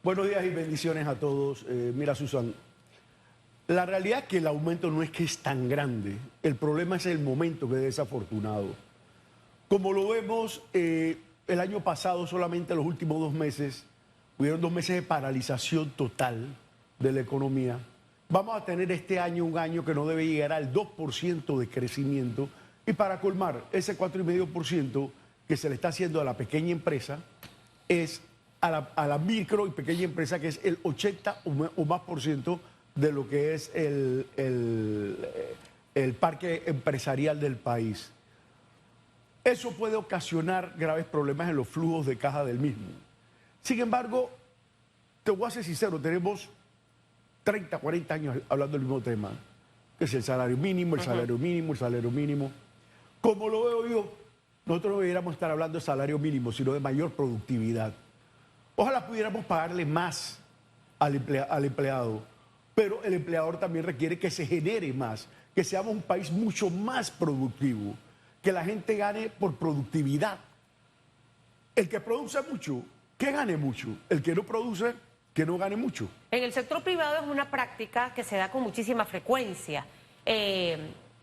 Buenos días y bendiciones a todos. Mira, Susan, la realidad es que el aumento no es que es tan grande. El problema es el momento, que es desafortunado. Como lo vemos, el año pasado, solamente los últimos 2 meses, hubieron 2 meses de paralización total de la economía. Vamos a tener este año un año que no debe llegar al 2% de crecimiento. Y para colmar, ese 4,5% que se le está haciendo a la pequeña empresa es a la micro y pequeña empresa, que es el 80 o más por ciento de lo que es el parque empresarial del país. Eso puede ocasionar graves problemas en los flujos de caja del mismo. Sin embargo, te voy a ser sincero, tenemos 30, 40 años hablando del mismo tema, que es el salario mínimo, el salario mínimo, el salario mínimo. Como lo veo yo, nosotros no deberíamos estar hablando de salario mínimo, sino de mayor productividad. Ojalá pudiéramos pagarle más al empleado, pero el empleador también requiere que se genere más, que seamos un país mucho más productivo, que la gente gane por productividad. El que produce mucho, que gane mucho. El que no produce, que no gane mucho. En el sector privado es una práctica que se da con muchísima frecuencia.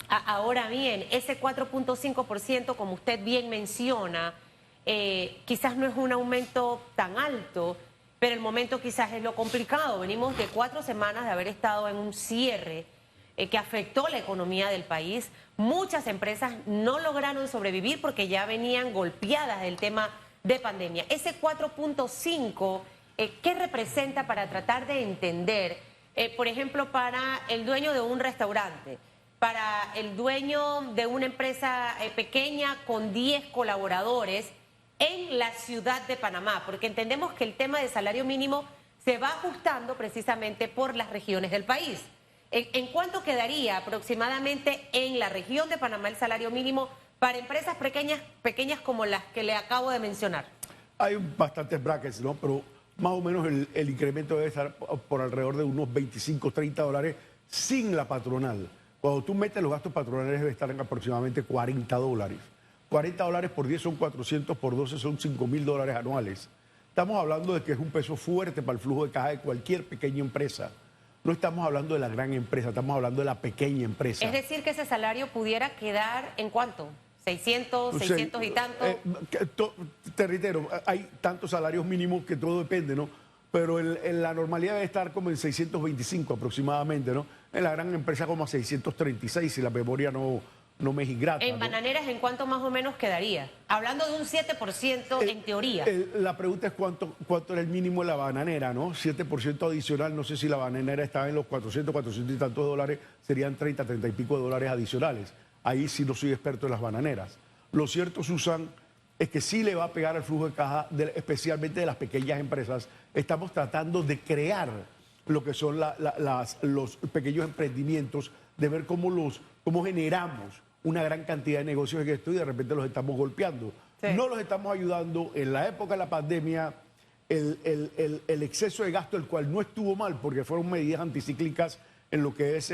Ahora bien, ese 4,5%, como usted bien menciona, quizás no es un aumento tan alto, pero el momento quizás es lo complicado. Venimos de 4 semanas de haber estado en un cierre que afectó la economía del país. Muchas empresas no lograron sobrevivir porque ya venían golpeadas del tema de pandemia. Ese 4,5%, ¿qué representa para tratar de entender, por ejemplo, para el dueño de un restaurante, para el dueño de una empresa pequeña con 10 colaboradores en la ciudad de Panamá? Porque entendemos que el tema de salario mínimo se va ajustando precisamente por las regiones del país. ¿En cuánto quedaría aproximadamente en la región de Panamá el salario mínimo para empresas pequeñas como las que le acabo de mencionar? Hay bastantes brackets, ¿no? Pero más o menos el incremento debe estar por alrededor de unos 25, 30 dólares sin la patronal. Cuando tú metes los gastos patronales debe estar en aproximadamente 40 dólares. 40 dólares por 10 son 400, por 12 son 5,000 dólares anuales. Estamos hablando de que es un peso fuerte para el flujo de caja de cualquier pequeña empresa. No estamos hablando de la gran empresa, estamos hablando de la pequeña empresa. Es decir, que ese salario pudiera quedar ¿en cuánto? ¿600, 600 y tanto? Te reitero, hay tantos salarios mínimos que todo depende, ¿no? Pero en la normalidad debe estar como en 625 aproximadamente, ¿no? En la gran empresa como a 636, si la memoria no me es ingrata. En bananeras, ¿en cuánto más o menos quedaría? Hablando de un 7% en teoría. La pregunta es cuánto era el mínimo de la bananera, ¿no? 7% adicional, no sé si la bananera estaba en los 400 y tantos dólares, serían 30 y pico de dólares adicionales. Ahí sí no soy experto en las bananeras. Lo cierto, Susan, es que sí le va a pegar al flujo de caja, especialmente de las pequeñas empresas. Estamos tratando de crear lo que son los pequeños emprendimientos, de ver cómo generamos una gran cantidad de negocios en esto y de repente los estamos golpeando. Sí. No los estamos ayudando. En la época de la pandemia, el exceso de gasto, el cual no estuvo mal porque fueron medidas anticíclicas en lo que es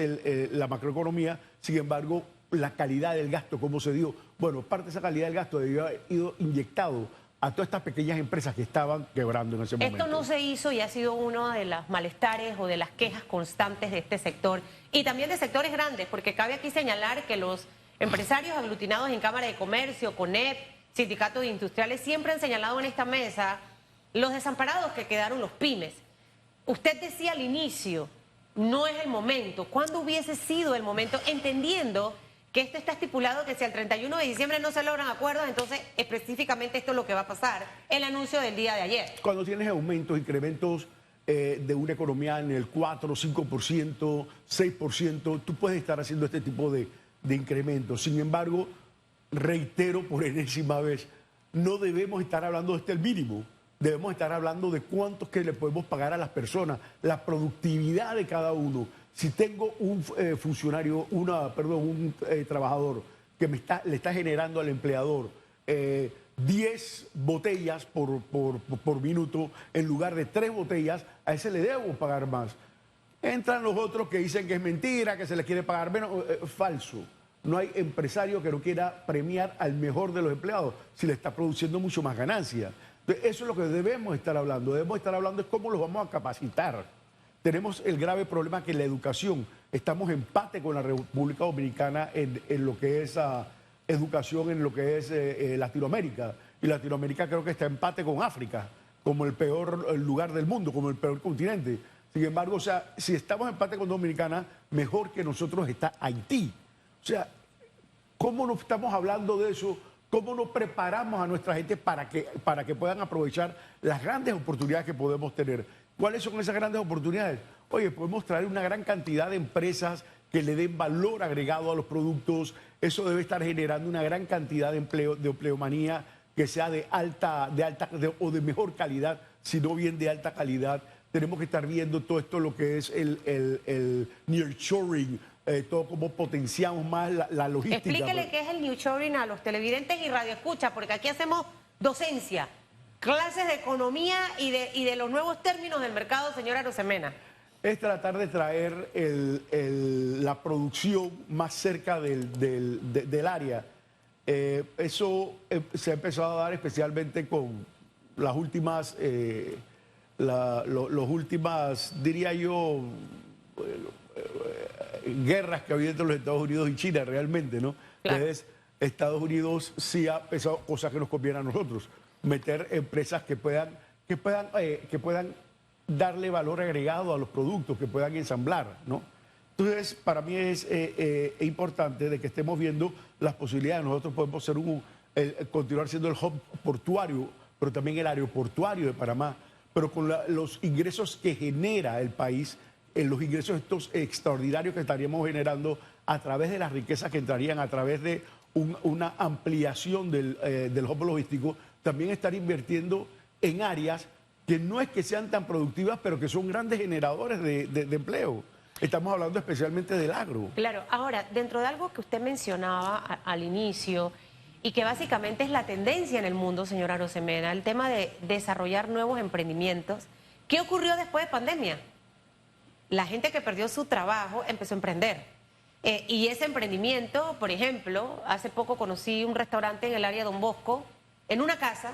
la macroeconomía. Sin embargo, la calidad del gasto, ¿cómo se dio? Bueno, parte de esa calidad del gasto debió haber ido inyectado a todas estas pequeñas empresas que estaban quebrando en ese momento. Esto no se hizo y ha sido uno de los malestares o de las quejas constantes de este sector y también de sectores grandes, porque cabe aquí señalar que los empresarios aglutinados en Cámara de Comercio, CONEP, Sindicatos Industriales, siempre han señalado en esta mesa los desamparados que quedaron los pymes. Usted decía al inicio, no es el momento. ¿Cuándo hubiese sido el momento? Entendiendo que esto está estipulado que si al 31 de diciembre no se logran acuerdos, entonces específicamente esto es lo que va a pasar. El anuncio del día de ayer. Cuando tienes aumentos, incrementos de una economía en el 4, 5%, 6%, tú puedes estar haciendo este tipo de incrementos. Sin embargo, reitero por enésima vez, no debemos estar hablando de este el mínimo. Debemos estar hablando de cuántos que le podemos pagar a las personas, la productividad de cada uno. Si tengo un funcionario, un trabajador que le está generando al empleador 10 botellas por minuto en lugar de 3 botellas, a ese le debo pagar más. Entran los otros que dicen que es mentira, que se les quiere pagar menos. Falso. No hay empresario que no quiera premiar al mejor de los empleados si le está produciendo mucho más ganancia. Entonces, eso es lo que debemos estar hablando. Debemos estar hablando es cómo los vamos a capacitar. Tenemos el grave problema que la educación, estamos en empate con la República Dominicana en lo que es educación, en lo que es Latinoamérica. Y Latinoamérica creo que está en empate con África, como el peor lugar del mundo, como el peor continente. Sin embargo, o sea, si estamos en empate con Dominicana, mejor que nosotros está Haití. O sea, ¿cómo no estamos hablando de eso? ¿Cómo no preparamos a nuestra gente para que puedan aprovechar las grandes oportunidades que podemos tener? ¿Cuáles son esas grandes oportunidades? Oye, podemos traer una gran cantidad de empresas que le den valor agregado a los productos. Eso debe estar generando una gran cantidad de empleo, de empleomanía que sea de o de mejor calidad, sino bien de alta calidad. Tenemos que estar viendo todo esto, lo que es el nearshoring, todo cómo potenciamos más la logística. Explíquele qué es el nearshoring a los televidentes y radioescuchas, porque aquí hacemos docencia, clases de economía y de los nuevos términos del mercado, señora Arosemena. Es tratar de traer la producción más cerca del área. Eso se ha empezado a dar especialmente con las últimas, los últimas, diría yo, guerras que ha habido entre los Estados Unidos y China realmente, ¿no? Claro. Entonces, Estados Unidos sí ha pensado cosas que nos convienen a nosotros, meter empresas que puedan darle valor agregado a los productos, que puedan ensamblar, ¿no? Entonces, para mí es importante de que estemos viendo las posibilidades. Nosotros podemos ser continuar siendo el hub portuario, pero también el aeroportuario de Panamá, pero con los ingresos que genera el país, los ingresos estos extraordinarios que estaríamos generando a través de las riquezas que entrarían, a través de una ampliación del hub logístico, también estar invirtiendo en áreas que no es que sean tan productivas, pero que son grandes generadores de empleo. Estamos hablando especialmente del agro. Claro, ahora, dentro de algo que usted mencionaba al inicio y que básicamente es la tendencia en el mundo, señora Arosemena, el tema de desarrollar nuevos emprendimientos. ¿Qué ocurrió después de pandemia? La gente que perdió su trabajo empezó a emprender. Y ese emprendimiento, por ejemplo, hace poco conocí un restaurante en el área de Don Bosco, en una casa,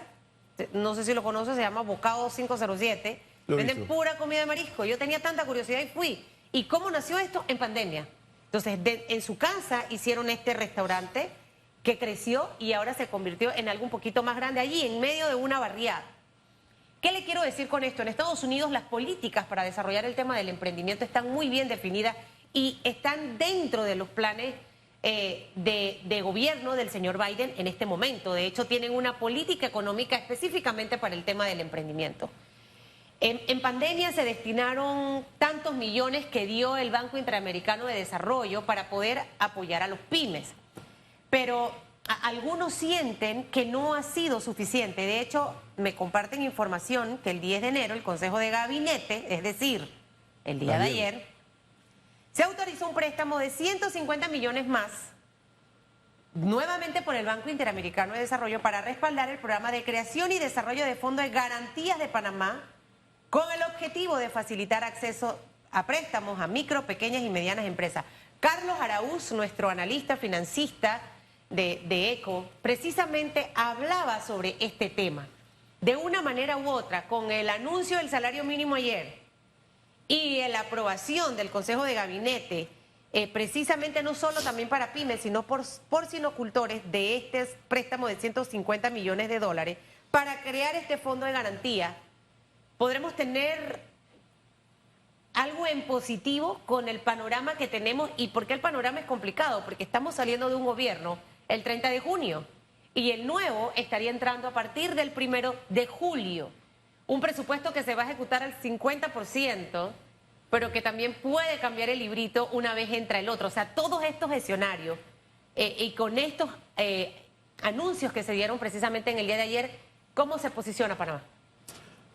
no sé si lo conoce, se llama Bocado 507, venden pura comida de marisco. Yo tenía tanta curiosidad y fui. ¿Y cómo nació esto? En pandemia. Entonces, en su casa hicieron este restaurante que creció y ahora se convirtió en algo un poquito más grande allí, en medio de una barriada. ¿Qué le quiero decir con esto? En Estados Unidos las políticas para desarrollar el tema del emprendimiento están muy bien definidas y están dentro de los planes de gobierno del señor Biden en este momento. De hecho, tienen una política económica específicamente para el tema del emprendimiento. En pandemia se destinaron tantos millones que dio el Banco Interamericano de Desarrollo para poder apoyar a los pymes. Pero algunos sienten que no ha sido suficiente. De hecho, me comparten información que el 10 de enero el Consejo de Gabinete, es decir, el día de ayer, se autorizó un préstamo de 150 millones más, nuevamente por el Banco Interamericano de Desarrollo, para respaldar el programa de creación y desarrollo de Fondo de Garantías de Panamá, con el objetivo de facilitar acceso a préstamos a micro, pequeñas y medianas empresas. Carlos Araúz, nuestro analista financista de ECO, precisamente hablaba sobre este tema. De una manera u otra, con el anuncio del salario mínimo ayer y la aprobación del Consejo de Gabinete, precisamente no solo también para pymes, sino por porcinocultores, de este préstamo de 150 millones de dólares, para crear este fondo de garantía, podremos tener algo en positivo con el panorama que tenemos. ¿Y por qué el panorama es complicado? Porque estamos saliendo de un gobierno el 30 de junio y el nuevo estaría entrando a partir del 1 de julio. Un presupuesto que se va a ejecutar al 50%, pero que también puede cambiar el librito una vez entra el otro. O sea, todos estos escenarios y con estos anuncios que se dieron precisamente en el día de ayer, ¿cómo se posiciona Panamá?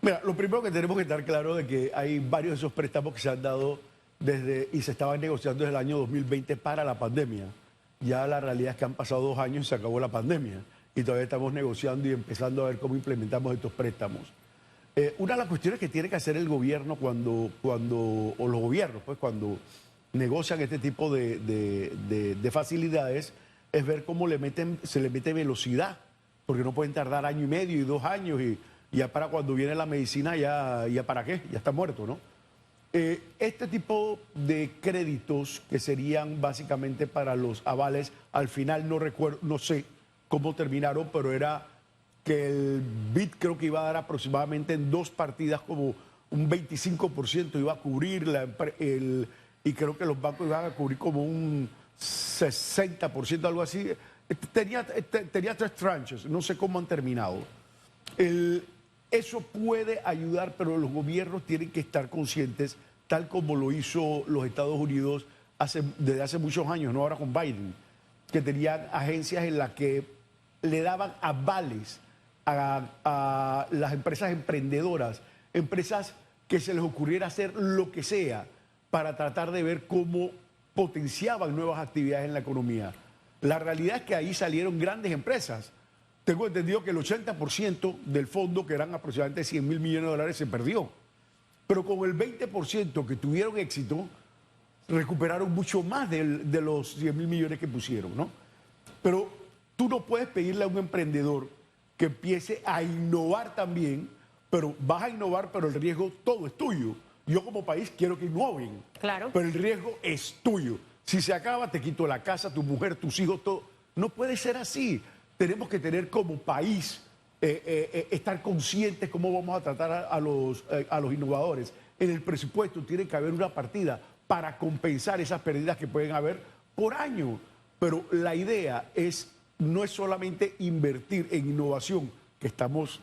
Mira, lo primero que tenemos que estar claro de que hay varios de esos préstamos que se han dado y se estaban negociando desde el año 2020 para la pandemia. Ya la realidad es que han pasado 2 años y se acabó la pandemia y todavía estamos negociando y empezando a ver cómo implementamos estos préstamos. Una de las cuestiones que tiene que hacer el gobierno o los gobiernos, pues cuando negocian este tipo de facilidades, es ver cómo se le mete velocidad, porque no pueden tardar 1 año y medio y 2 años ya para cuando viene la medicina, ya para qué, ya está muerto, ¿no? Este tipo de créditos que serían básicamente para los avales, al final no recuerdo, no sé cómo terminaron, pero era que el BID creo que iba a dar aproximadamente en 2 partidas como un 25% iba a cubrir y creo que los bancos iban a cubrir como un 60%, algo así. Tenía 3 tranches, no sé cómo han terminado. Eso puede ayudar, pero los gobiernos tienen que estar conscientes, tal como lo hizo los Estados Unidos desde hace muchos años, no ahora con Biden, que tenían agencias en las que le daban avales a las empresas emprendedoras, empresas que se les ocurriera hacer lo que sea para tratar de ver cómo potenciaban nuevas actividades en la economía. La realidad es que ahí salieron grandes empresas. Tengo entendido que el 80% del fondo, que eran aproximadamente 100.000 millones de dólares, se perdió. Pero con el 20% que tuvieron éxito, recuperaron mucho más de los 100.000 millones que pusieron, ¿no? Pero tú no puedes pedirle a un emprendedor que empiece a innovar también, pero vas a innovar, pero el riesgo todo es tuyo. Yo como país quiero que innoven, claro, pero el riesgo es tuyo. Si se acaba, te quito la casa, tu mujer, tus hijos, todo. No puede ser así. Tenemos que tener como país, estar conscientes cómo vamos a tratar a los innovadores. En el presupuesto tiene que haber una partida para compensar esas pérdidas que pueden haber por año. Pero la idea no es solamente invertir en innovación, que estamos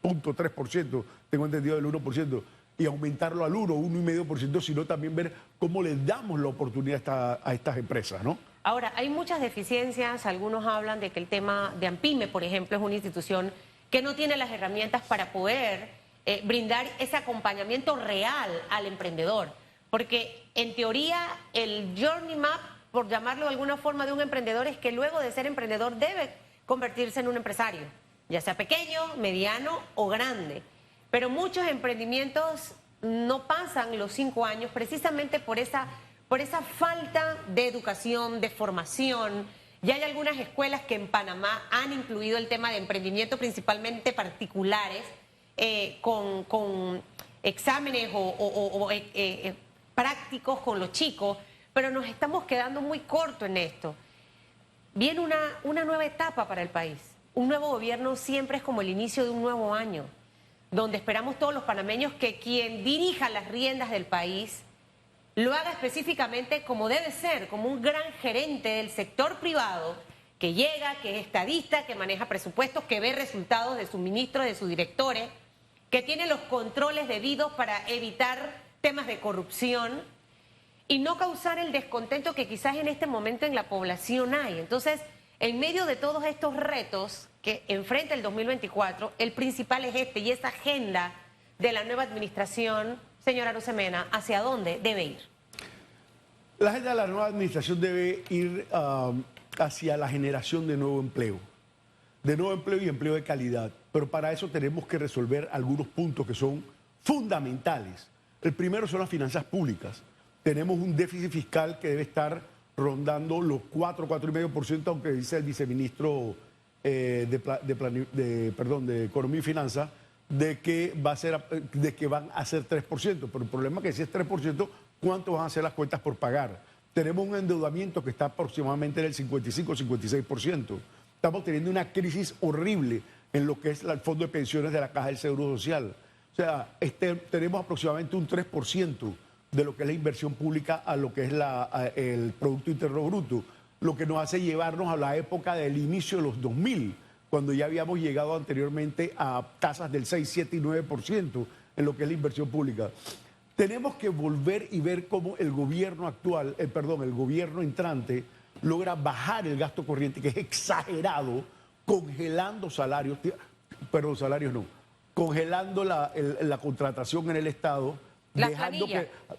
0.3%, tengo entendido del 1%, y aumentarlo al 1,5%, sino también ver cómo les damos la oportunidad a estas empresas, ¿no? Ahora, hay muchas deficiencias, algunos hablan de que el tema de AMPIME, por ejemplo, es una institución que no tiene las herramientas para poder brindar ese acompañamiento real al emprendedor, porque en teoría el Journey Map, por llamarlo de alguna forma, de un emprendedor es que luego de ser emprendedor debe convertirse en un empresario, ya sea pequeño, mediano o grande. Pero muchos emprendimientos no pasan los 5 años precisamente por esa falta de educación, de formación. Ya hay algunas escuelas que en Panamá han incluido el tema de emprendimiento, principalmente particulares, con exámenes o prácticos con los chicos, pero nos estamos quedando muy cortos en esto. Viene una nueva etapa para el país. Un nuevo gobierno siempre es como el inicio de un nuevo año, donde esperamos todos los panameños que quien dirija las riendas del país lo haga específicamente como debe ser, como un gran gerente del sector privado que llega, que es estadista, que maneja presupuestos, que ve resultados de sus ministros, de sus directores, que tiene los controles debidos para evitar temas de corrupción y no causar el descontento que quizás en este momento en la población hay. Entonces, en medio de todos estos retos que enfrenta el 2024, el principal es y esa agenda de la nueva administración, señora Arosemena, ¿hacia dónde debe ir? La agenda de la nueva administración debe ir hacia la generación de nuevo empleo y empleo de calidad. Pero para eso tenemos que resolver algunos puntos que son fundamentales. El primero son las finanzas públicas. Tenemos un déficit fiscal que debe estar rondando los 4,5%, aunque dice el viceministro de Economía y Finanzas, de que van a ser 3%. Pero el problema es que si es 3%, ¿cuánto van a ser las cuentas por pagar? Tenemos un endeudamiento que está aproximadamente en el 55-56%. Estamos teniendo una crisis horrible en lo que es el fondo de pensiones de la Caja del Seguro Social. O sea, tenemos aproximadamente un 3% de lo que es la inversión pública a lo que es el Producto Interno Bruto, lo que nos hace llevarnos a la época del inicio de los 2000, cuando ya habíamos llegado anteriormente a tasas del 6, 7 y 9% en lo que es la inversión pública. Tenemos que volver y ver cómo el gobierno actual, el gobierno entrante logra bajar el gasto corriente, que es exagerado, congelando salarios, congelando la contratación en el Estado,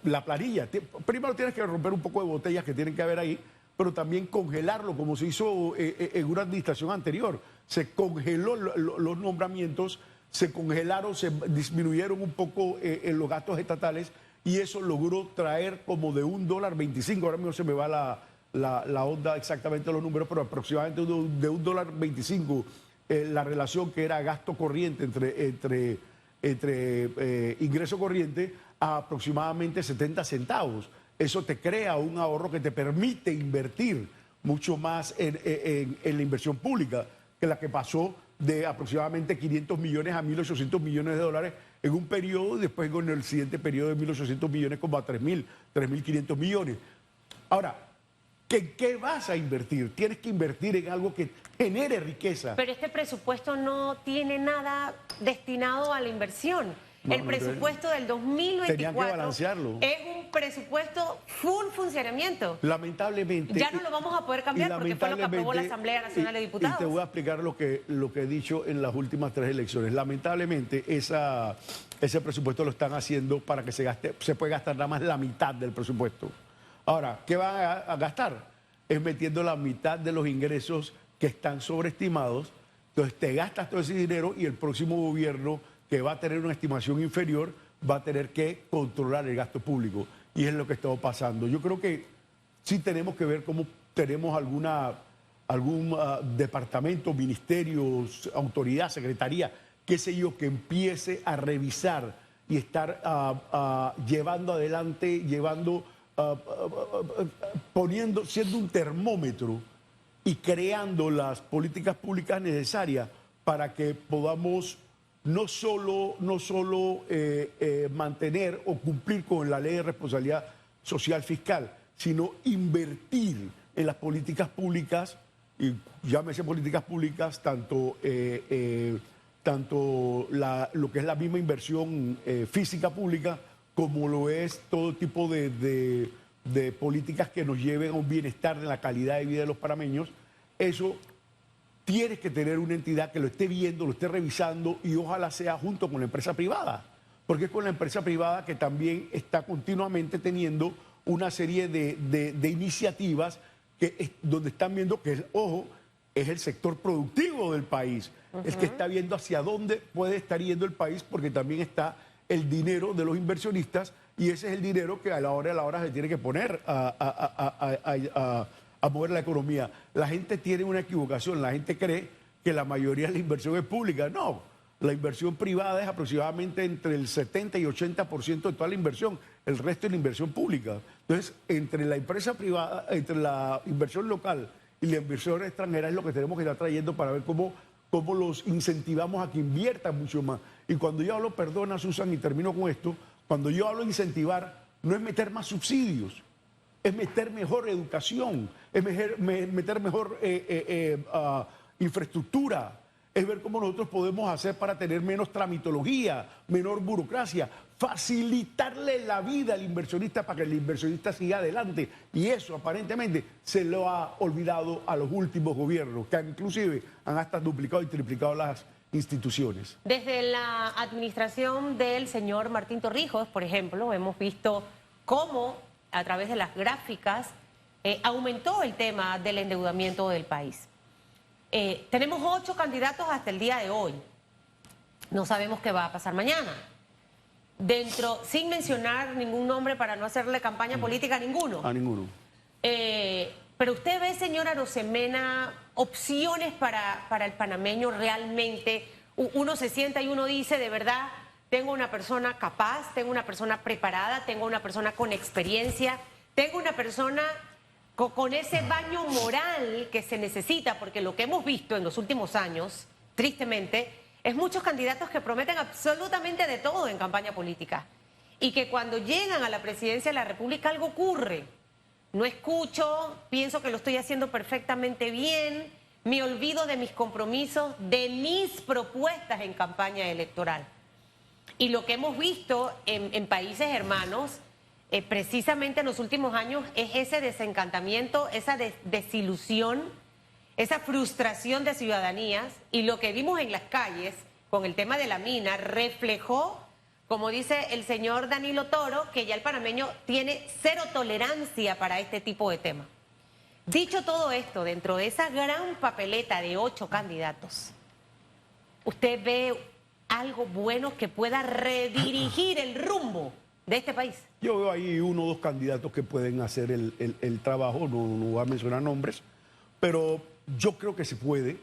la planilla. Primero tienes que romper un poco de botellas que tienen que haber ahí, pero también congelarlo, como se hizo en una administración anterior. Se congeló los nombramientos, se congelaron, se disminuyeron un poco en los gastos estatales y eso logró traer como de $1.25, ahora mismo se me va la onda exactamente los números, pero aproximadamente de $1.25 la relación que era gasto corriente entre ingreso corriente a aproximadamente 70 centavos. Eso te crea un ahorro que te permite invertir mucho más en la inversión pública que la que pasó de aproximadamente 500 millones a 1.800 millones de dólares en un periodo y después en el siguiente periodo de 1.800 millones como a 3.500 millones. Ahora, ¿qué vas a invertir? Tienes que invertir en algo que genere riqueza. Pero este presupuesto no tiene nada destinado a la inversión. El presupuesto del 2024 tenían que balancearlo. Es un presupuesto full funcionamiento. Lamentablemente. Ya no lo vamos a poder cambiar porque fue lo que aprobó la Asamblea Nacional de Diputados. Y te voy a explicar lo que he dicho en las últimas 3 elecciones. Lamentablemente ese presupuesto lo están haciendo para que se puede gastar nada más la mitad del presupuesto. Ahora, ¿qué van a gastar? Es metiendo la mitad de los ingresos que están sobreestimados. Entonces te gastas todo ese dinero y el próximo gobierno, que va a tener una estimación inferior, va a tener que controlar el gasto público. Y es lo que está pasando. Yo creo que sí tenemos que ver cómo tenemos algún departamento, ministerio, autoridad, secretaría, qué sé yo, que empiece a revisar y estar llevando adelante, siendo un termómetro y creando las políticas públicas necesarias para que podamos no solo mantener o cumplir con la ley de responsabilidad social fiscal, sino invertir en las políticas públicas, y llámese políticas públicas, tanto lo que es la misma inversión física pública, como lo es todo tipo de políticas que nos lleven a un bienestar de la calidad de vida de los panameños. Eso tienes que tener una entidad que lo esté viendo, lo esté revisando y ojalá sea junto con la empresa privada, porque es con la empresa privada que también está continuamente teniendo una serie de iniciativas donde están viendo que, ojo, es el sector productivo del país, el que está viendo hacia dónde puede estar yendo el país, porque también está el dinero de los inversionistas y ese es el dinero que a la hora se tiene que poner a mover la economía. La gente tiene una equivocación, la gente cree que la mayoría de la inversión es pública. No, la inversión privada es aproximadamente entre el 70 y 80% de toda la inversión, el resto es la inversión pública. Entonces, entre la empresa privada, entre la inversión local y la inversión extranjera es lo que tenemos que estar trayendo para ver cómo los incentivamos a que inviertan mucho más. Y cuando yo hablo, perdona Susan, y termino con esto, cuando yo hablo de incentivar, no es meter más subsidios, es meter mejor educación, es meter mejor infraestructura, es ver cómo nosotros podemos hacer para tener menos tramitología, menor burocracia, facilitarle la vida al inversionista para que el inversionista siga adelante. Y eso aparentemente se lo ha olvidado a los últimos gobiernos, que inclusive han hasta duplicado y triplicado las instituciones. Desde la administración del señor Martín Torrijos, por ejemplo, hemos visto cómo a través de las gráficas aumentó el tema del endeudamiento del país. Tenemos 8 candidatos hasta el día de hoy. No sabemos qué va a pasar mañana. Sin mencionar ningún nombre para no hacerle campaña política a ninguno. A ninguno. Pero usted ve, señora Arosemena, opciones para el panameño realmente. Uno se sienta y uno dice, de verdad, tengo una persona capaz, tengo una persona preparada, tengo una persona con experiencia, tengo una persona con ese baño moral que se necesita, porque lo que hemos visto en los últimos años, tristemente, es muchos candidatos que prometen absolutamente de todo en campaña política y que cuando llegan a la presidencia de la República algo ocurre. No escucho, pienso que lo estoy haciendo perfectamente bien, me olvido de mis compromisos, de mis propuestas en campaña electoral. Y lo que hemos visto en países hermanos, precisamente en los últimos años, es ese desencantamiento, esa desilusión, esa frustración de ciudadanías, y lo que vimos en las calles con el tema de la mina reflejó, como dice el señor Danilo Toro, que ya el panameño tiene 0 tolerancia para este tipo de temas. Dicho todo esto, dentro de esa gran papeleta de 8 candidatos, ¿usted ve algo bueno que pueda redirigir el rumbo de este país? Yo veo ahí 1 o 2 candidatos que pueden hacer el trabajo, no voy a mencionar nombres, pero yo creo que se puede.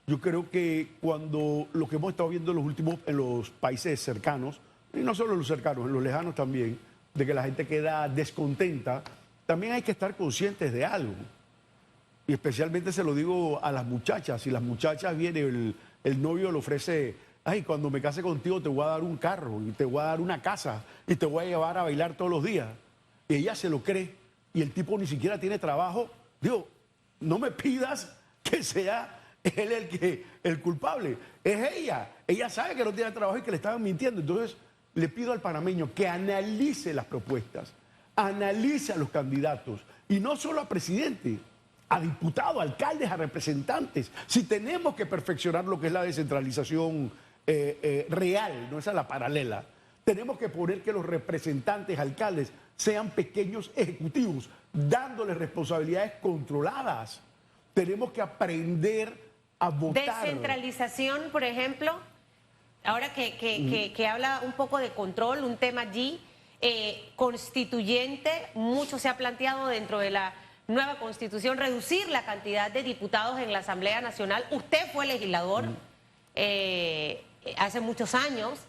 Yo creo que cuando lo que hemos estado viendo en los países cercanos, y no solo en los cercanos, en los lejanos también, de que la gente queda descontenta, también hay que estar conscientes de algo. Y especialmente se lo digo a las muchachas. Si las muchachas vienen, el novio le ofrece, ay, cuando me case contigo te voy a dar un carro y te voy a dar una casa y te voy a llevar a bailar todos los días. Y ella se lo cree y el tipo ni siquiera tiene trabajo. Digo, no me pidas que sea él el culpable. Es ella. Ella sabe que no tiene trabajo y que le estaban mintiendo. Entonces, le pido al panameño que analice las propuestas, analice a los candidatos y no solo a presidente, a diputados, alcaldes, a representantes. Si tenemos que perfeccionar lo que es la descentralización real, no esa es la paralela, tenemos que poner que los representantes, alcaldes, sean pequeños ejecutivos, dándoles responsabilidades controladas. Tenemos que aprender a votar. Descentralización, por ejemplo, ahora que habla un poco de control, un tema allí constituyente, mucho se ha planteado dentro de la nueva constitución reducir la cantidad de diputados en la Asamblea Nacional. Usted fue legislador hace muchos años.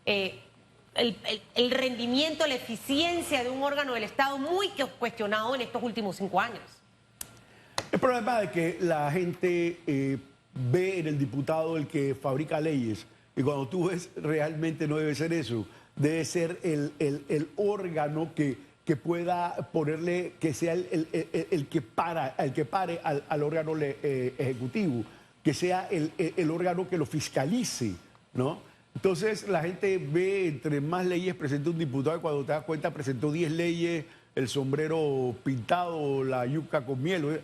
El rendimiento, la eficiencia de un órgano del Estado muy cuestionado en estos últimos 5 años. El problema es que la gente ve en el diputado el que fabrica leyes y cuando tú ves realmente no debe ser eso, debe ser el órgano que pueda ponerle, que sea el que pare al órgano ejecutivo, que sea el órgano que lo fiscalice, ¿no? Entonces la gente ve entre más leyes presenta un diputado y cuando te das cuenta presentó 10 leyes, el sombrero pintado, la yuca con miel.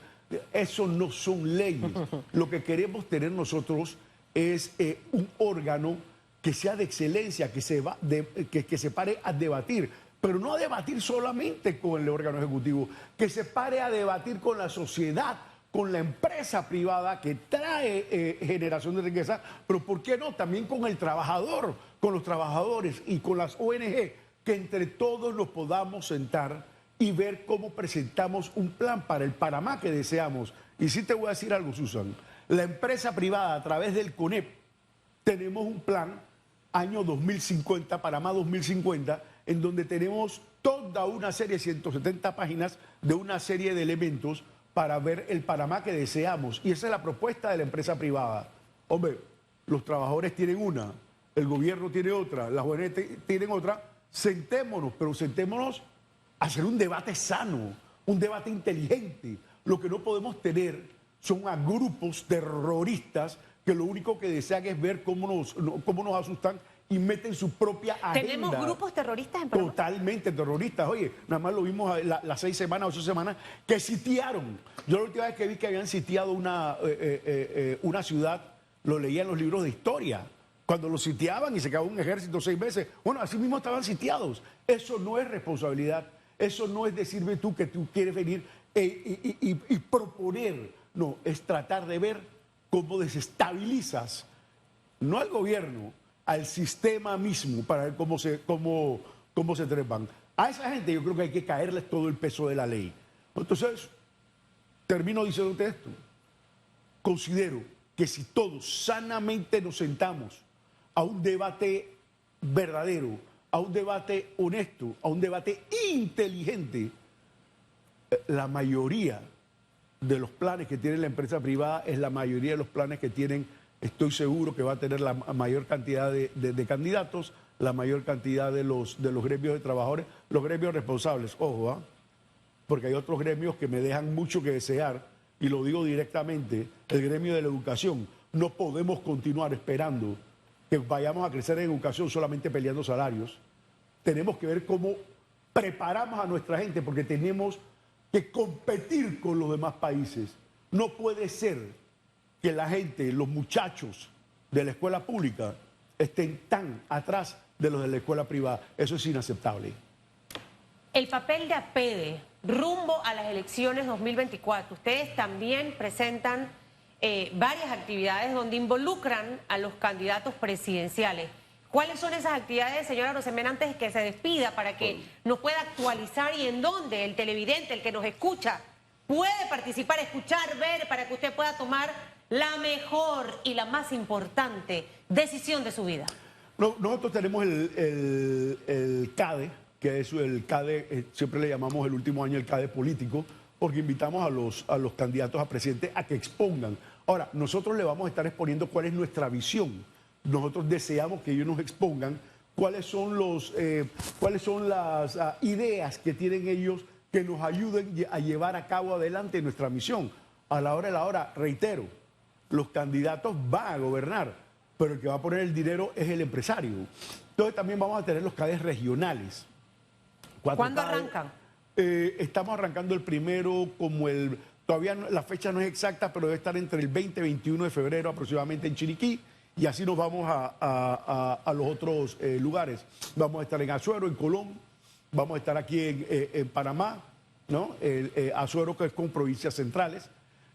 Eso no son leyes. Lo que queremos tener nosotros es un órgano que sea de excelencia, que se pare a debatir, pero no a debatir solamente con el órgano ejecutivo, que se pare a debatir con la sociedad, con la empresa privada que trae generación de riqueza, pero ¿por qué no? También con el trabajador, con los trabajadores y con las ONG, que entre todos nos podamos sentar y ver cómo presentamos un plan para el Panamá que deseamos. Y sí te voy a decir algo, Susan, la empresa privada a través del CONEP tenemos un plan año 2050, Panamá 2050, en donde tenemos toda una serie de 170 páginas de una serie de elementos para ver el Panamá que deseamos. Y esa es la propuesta de la empresa privada. Hombre, los trabajadores tienen una, el gobierno tiene otra, las ONG tienen otra. Sentémonos, pero sentémonos a hacer un debate sano, un debate inteligente. Lo que no podemos tener son a grupos terroristas que lo único que desean es ver cómo nos asustan y meten su propia agenda. ¿Tenemos grupos terroristas en Panamá? Totalmente terroristas. Oye, nada más lo vimos las 6 semanas o 8 semanas que sitiaron. Yo la última vez que vi que habían sitiado una ciudad, lo leía en los libros de historia. Cuando lo sitiaban y se quedaba un ejército 6 meses, bueno, así mismo estaban sitiados. Eso no es responsabilidad. Eso no es decirme tú que tú quieres venir y proponer. No, es tratar de ver cómo desestabilizas, no al gobierno, al sistema mismo, para ver cómo se trepan. A esa gente yo creo que hay que caerles todo el peso de la ley. Entonces, termino diciéndote esto. Considero que si todos sanamente nos sentamos a un debate verdadero, a un debate honesto, a un debate inteligente, la mayoría de los planes que tiene la empresa privada es la mayoría de los planes que tienen. Estoy seguro que va a tener la mayor cantidad de candidatos, la mayor cantidad de los gremios de trabajadores, los gremios responsables, ojo, porque hay otros gremios que me dejan mucho que desear, y lo digo directamente, el gremio de la educación. No podemos continuar esperando que vayamos a crecer en educación solamente peleando salarios. Tenemos que ver cómo preparamos a nuestra gente, porque tenemos que competir con los demás países. No puede ser que la gente, los muchachos de la escuela pública estén tan atrás de los de la escuela privada. Eso es inaceptable. El papel de APEDE rumbo a las elecciones 2024. Ustedes también presentan varias actividades donde involucran a los candidatos presidenciales. ¿Cuáles son esas actividades, señora Rosemena, antes de que se despida, para que nos pueda actualizar y en dónde el televidente, el que nos escucha, puede participar, escuchar, ver, para que usted pueda tomar la mejor y la más importante decisión de su vida? No, nosotros tenemos el CADE, que es el CADE, siempre le llamamos el último año el CADE político, porque invitamos a los candidatos a presidente a que expongan. Ahora, nosotros le vamos a estar exponiendo cuál es nuestra visión. Nosotros deseamos que ellos nos expongan cuáles son las ideas que tienen ellos que nos ayuden a llevar a cabo adelante nuestra misión. A la hora de la hora, reitero, los candidatos van a gobernar, pero el que va a poner el dinero es el empresario. Entonces también vamos a tener los CADEs regionales. ¿Cuándo arrancan? Estamos arrancando el primero todavía la fecha no es exacta, pero debe estar entre el 20 y 21 de febrero aproximadamente en Chiriquí, y así nos vamos a los otros lugares. Vamos a estar en Azuero, en Colón, vamos a estar aquí en Panamá, ¿no? Azuero, que es con provincias centrales,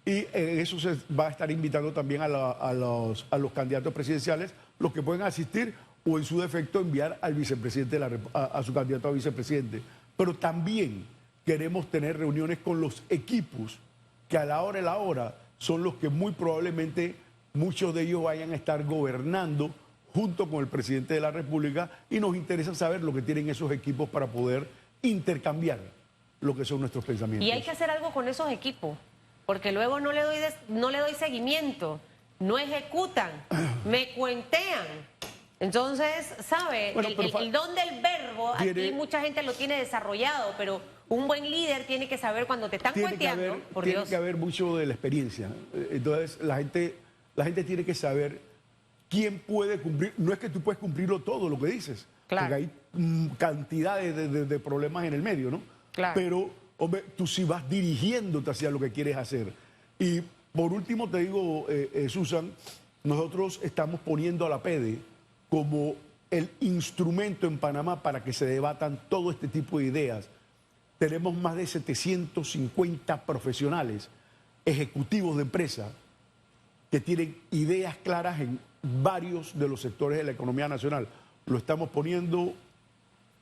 y eso se va a estar invitando también a los candidatos presidenciales, los que pueden asistir o en su defecto enviar al vicepresidente, a su candidato a vicepresidente. Pero también queremos tener reuniones con los equipos que a la hora de la hora son los que muy probablemente muchos de ellos vayan a estar gobernando junto con el presidente de la República, y nos interesa saber lo que tienen esos equipos para poder intercambiar lo que son nuestros pensamientos. Y hay que hacer algo con esos equipos, porque luego no le doy seguimiento, no ejecutan, me cuentean. Entonces, ¿sabe? Bueno, el don del verbo, aquí mucha gente lo tiene desarrollado, pero un buen líder tiene que saber cuando te están cuenteando, por Dios. Tiene que haber mucho de la experiencia. Entonces, la gente tiene que saber quién puede cumplir. No es que tú puedes cumplirlo todo lo que dices, claro, porque hay cantidades de problemas en el medio, ¿no? Claro. Pero, hombre, tú sí vas dirigiéndote hacia lo que quieres hacer. Y por último te digo, Susan, nosotros estamos poniendo a la PEDE como el instrumento en Panamá para que se debatan todo este tipo de ideas. Tenemos más de 750 profesionales, ejecutivos de empresa, que tienen ideas claras en varios de los sectores de la economía nacional. Lo estamos poniendo,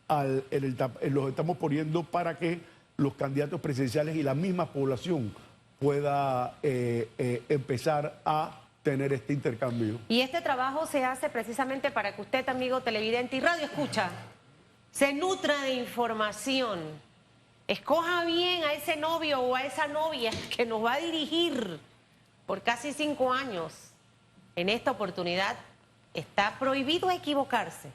los estamos poniendo para que los candidatos presidenciales y la misma población pueda empezar a tener este intercambio. Y este trabajo se hace precisamente para que usted, amigo televidente y radio escucha, se nutra de información. Escoja bien a ese novio o a esa novia que nos va a dirigir por casi 5 años. En esta oportunidad está prohibido equivocarse.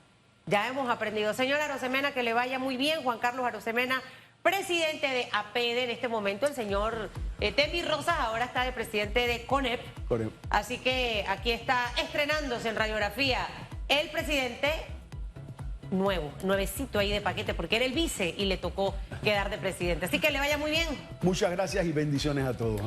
Ya hemos aprendido. Señora Arosemena, que le vaya muy bien. Juan Carlos Arosemena, presidente de APEDE en este momento. El señor Tembi Rosas ahora está de presidente de CONEP. Así que aquí está estrenándose en radiografía el presidente nuevecito ahí de paquete, porque era el vice y le tocó quedar de presidente. Así que le vaya muy bien. Muchas gracias y bendiciones a todos.